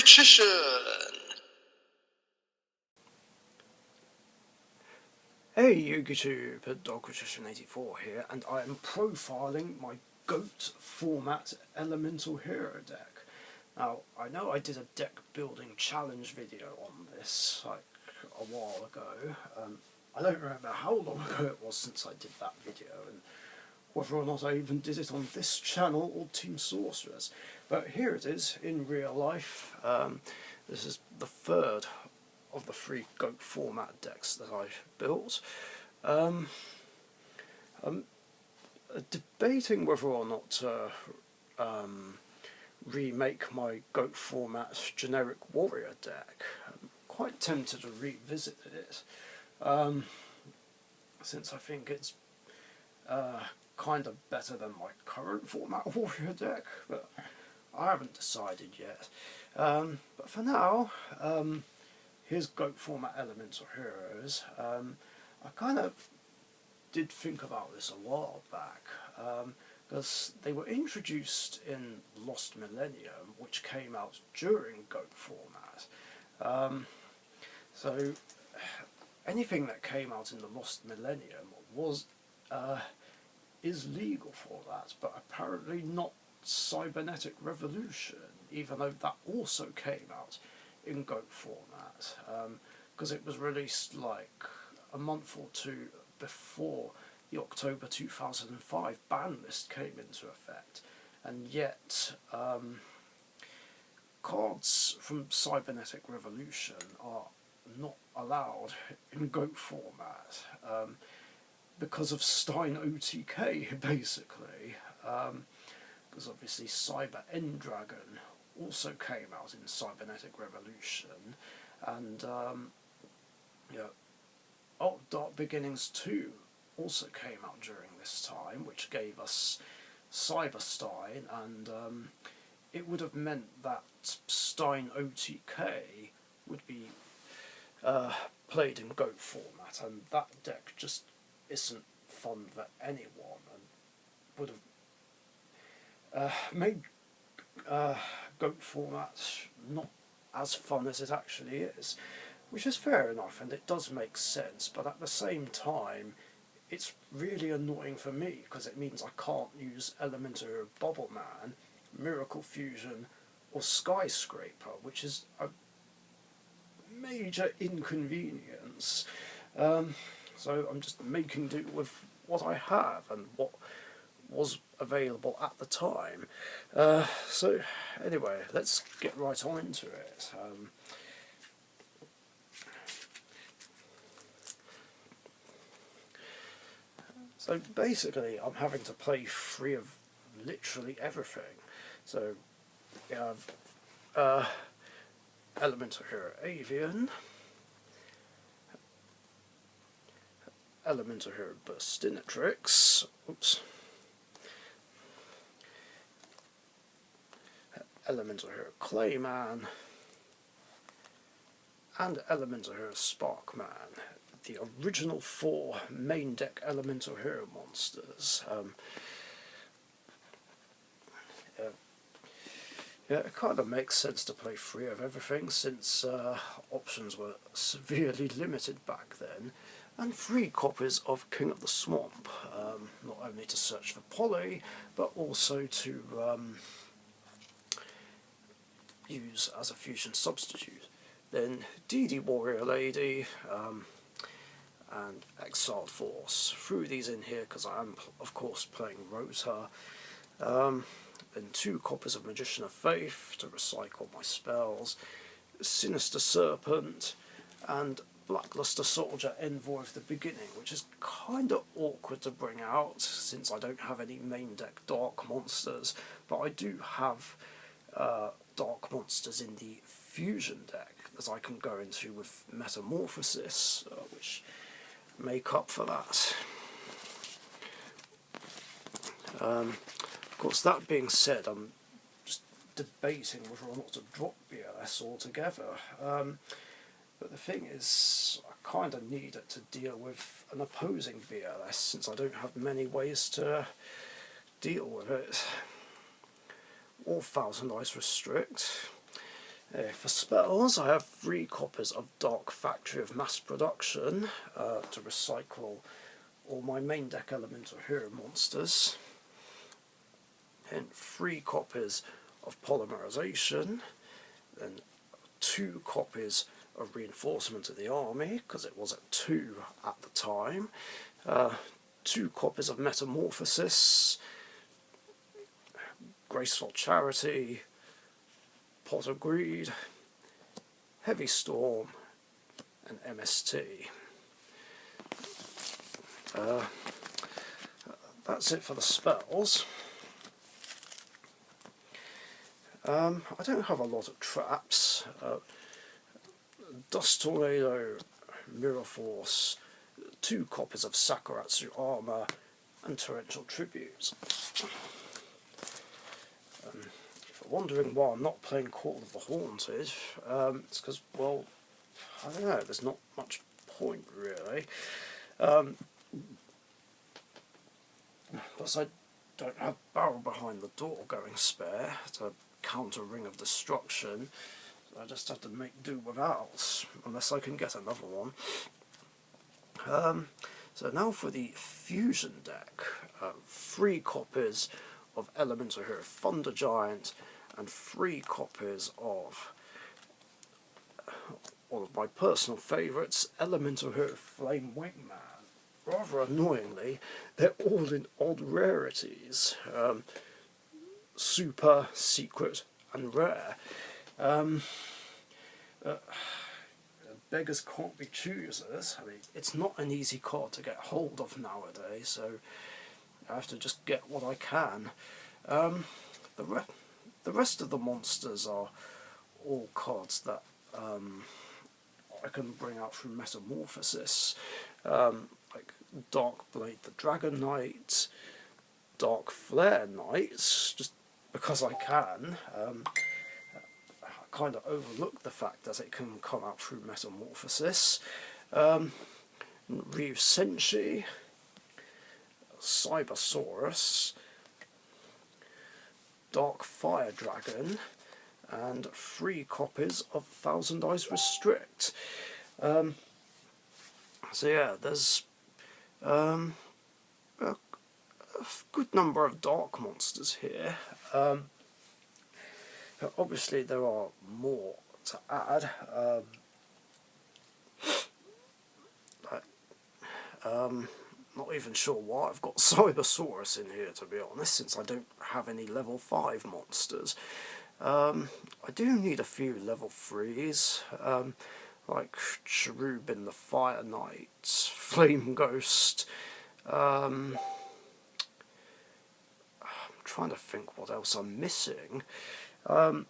Richician. Hey YouTube, Richician84 here, and I am profiling my GOAT format elemental hero deck. Now, I know I did a deck building challenge video on this like a while ago. I don't remember how long ago it was since I did that video, and whether or not I even did it on this channel or Team Sorcerers. But here it is in real life. This is the third of the 3 GOAT format decks that I've built. I'm debating whether or not to remake my GOAT format generic warrior deck. I'm quite tempted to revisit it, since I think it's kind of better than my current format warrior deck, but I haven't decided yet. But for now, here's GOAT format elemental heroes. I kind of did think about this a while back, because they were introduced in Lost Millennium, which came out during GOAT format. So anything that came out in the Lost Millennium is legal for that, but apparently not Cybernetic Revolution, even though that also came out in GOAT format, because it was released like a month or two before the October 2005 ban list came into effect, and yet cards from Cybernetic Revolution are not allowed in GOAT format because of Stein OTK, basically, because obviously Cyber Endragon also came out in Cybernetic Revolution, and Dark Beginnings 2 also came out during this time, which gave us Cyberstein, and it would have meant that Stein OTK would be played in GOAT format, and that deck just isn't fun for anyone, and would have made GOAT format not as fun as it actually is, which is fair enough, and it does make sense, but at the same time it's really annoying for me because it means I can't use Elemental Hero Bubble Man, Miracle Fusion or Skyscraper, which is a major inconvenience. So I'm just making do with what I have and what was available at the time. So anyway, let's get right on into it. So basically I'm having to play 3 of literally everything. So we have Elemental Hero Avian, Elemental Hero Burstinatrix, Elemental Hero Clayman, and Elemental Hero Sparkman, the original 4 main deck Elemental Hero monsters. Yeah, it kind of makes sense to play 3 of everything, since options were severely limited back then, and 3 copies of King of the Swamp, not only to search for Polly, but also to use as a fusion substitute. Then DD Warrior Lady, and Exiled Force. Threw these in here because I am, of course, playing Rota. Then 2 copies of Magician of Faith to recycle my spells, Sinister Serpent, and Blackluster Soldier Envoy of the Beginning, which is kind of awkward to bring out since I don't have any main deck Dark Monsters, but I do have Dark Monsters in the Fusion deck that I can go into with Metamorphosis, which make up for that. Of course, that being said, I'm just debating whether or not to drop BLS altogether. But the thing is, I kind of need it to deal with an opposing BLS, since I don't have many ways to deal with it. Or Thousand Eyes Restrict. For spells, I have 3 copies of Dark Factory of Mass Production to recycle all my main deck elemental hero monsters. Then 3 copies of Polymerization. Then 2 copies of Reinforcement of the Army, because it was at 2 at the time. 2 copies of Metamorphosis, Graceful Charity, Pot of Greed, Heavy Storm, and MST. That's it for the spells. I don't have a lot of traps. Dust Tornado, Mirror Force, 2 copies of Sakuratsu Armor, and Torrential Tribute. If you're wondering why I'm not playing Call of the Haunted, it's because, well, I don't know, there's not much point really. Plus I don't have Barrel Behind the Door going spare to counter Ring of Destruction, so I just have to make do without, unless I can get another one. So now for the Fusion deck. 3 copies of Elemental Hero Thunder Giant, and 3 copies of one of my personal favourites, Elemental Hero Flame Wingman. Rather annoyingly, they're all in odd rarities. Super, Secret, and Rare. Beggars can't be choosers. I mean, it's not an easy card to get hold of nowadays, so I have to just get what I can. The rest of the monsters are all cards that I can bring out through Metamorphosis, like Dark Blade the Dragon Knight, Dark Flare Knights, just because I can. I kind of overlook the fact that it can come out through Metamorphosis. Ryu Senshi, Cybersaurus, Dark Fire Dragon, and 3 copies of Thousand Eyes Restrict. So yeah, there's a good number of dark monsters here. Obviously there are more to add. Not even sure why I've got Cybersaurus in here, to be honest, since I don't have any level 5 monsters. I do need a few level 3s, like Cherubin the Fire Knight, Flame Ghost. I'm trying to think what else I'm missing. And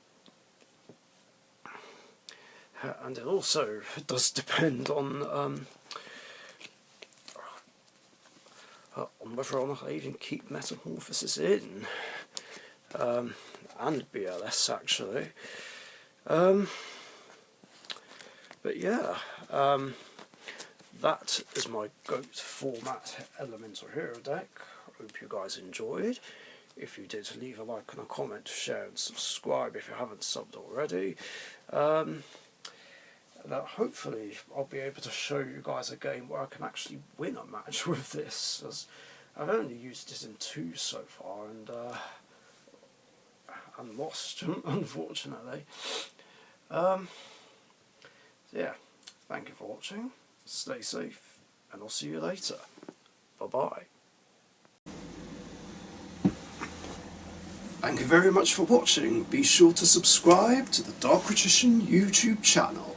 it also does depend on whether or not I even keep Metamorphosis in, and BLS actually. But yeah, that is my GOAT format Elemental Hero deck. Hope you guys enjoyed. If you did, leave a like and a comment, share and subscribe if you haven't subbed already. That hopefully I'll be able to show you guys a game where I can actually win a match with this, as I've only used it in 2 so far and lost, unfortunately. So yeah, thank you for watching, stay safe, and I'll see you later. Bye bye. Thank you very much for watching. Be sure to subscribe to the Richicians YouTube channel.